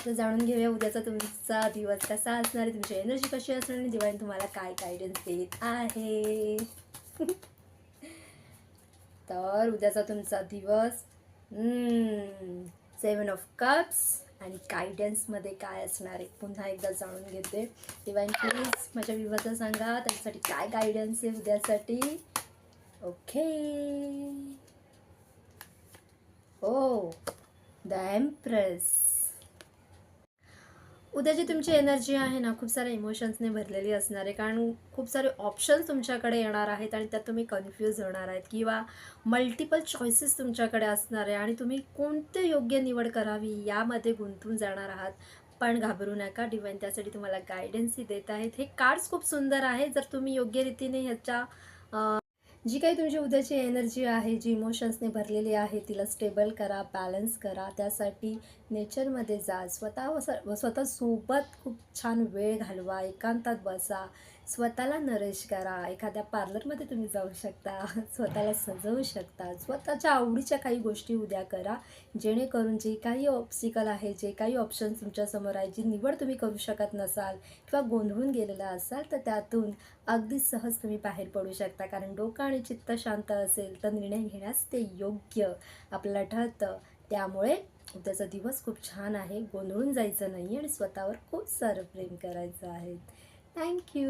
तर जाणून घेऊया उद्याचा तुमचा दिवस कसा असणार आहे, तुमची एनर्जी कशी असणार आणि दिवाळी तुम्हाला काय गायडन्स देत आहे. तर उद्याचा तुमचा दिवस 7 ऑफ कप्स आणि गायडन्समध्ये काय असणार आहे पुन्हा एकदा जाणून घेते. डिवाइन प्लीज माझ्या विवाचा सांगा त्याच्यासाठी काय गायडन्स आहे उद्यासाठी. ओके. Oh the empress. उद्याची तुमची एनर्जी आहे ना खूप साऱ्या इमोशन्सने भरलेली असणार आहे, कारण खूप सारे ऑप्शन्स तुमच्याकडे येणार आहेत आणि त्यात तुम्ही कन्फ्यूज होणार आहेत किंवा मल्टिपल चॉईसेस तुमच्याकडे असणार आहे आणि तुम्ही कोणते योग्य निवड करावी यामध्ये गुंतून जाणार आहात. पण घाबरू नका, डिवाइन त्यासाठी तुम्हाला गायडन्सही देत आहेत. हे कार्ड्स खूप सुंदर आहे. जर तुम्ही योग्य रीतीने ह्याच्या जी काही तुमची उद्याची एनर्जी आहे, जी इमोशन्सने भरलेली आहे, तिला स्टेबल करा, बॅलन्स करा. त्यासाठी नेचरमध्ये जा, स्वतःसोबत खूप छान वेळ घालवा, एकांतात बसा, स्वतःला नरिश करा. एखाद्या पार्लरमध्ये तुम्ही जाऊ शकता, स्वतःला सजवू शकता, स्वतःच्या आवडीच्या काही गोष्टी उद्या करा, जेणेकरून जे काही ऑब्स्टिकल आहे, जे काही ऑप्शन तुमच्यासमोर आहे, जी निवड तुम्ही करू शकत नसाल किंवा गोंधळून गेलेला असाल, तर त्यातून अगदी सहज तुम्ही बाहेर पडू शकता. कारण डोकं आणि चित्त शांत असेल तर निर्णय घेण्यास ते योग्य आपल्याला ठरतं. त्यामुळे उद्याचा दिवस खूप छान आहे. गोंधळून जायचं नाही आणि स्वतःवर खूप सारं प्रेम करायचं आहे. थँक्यू.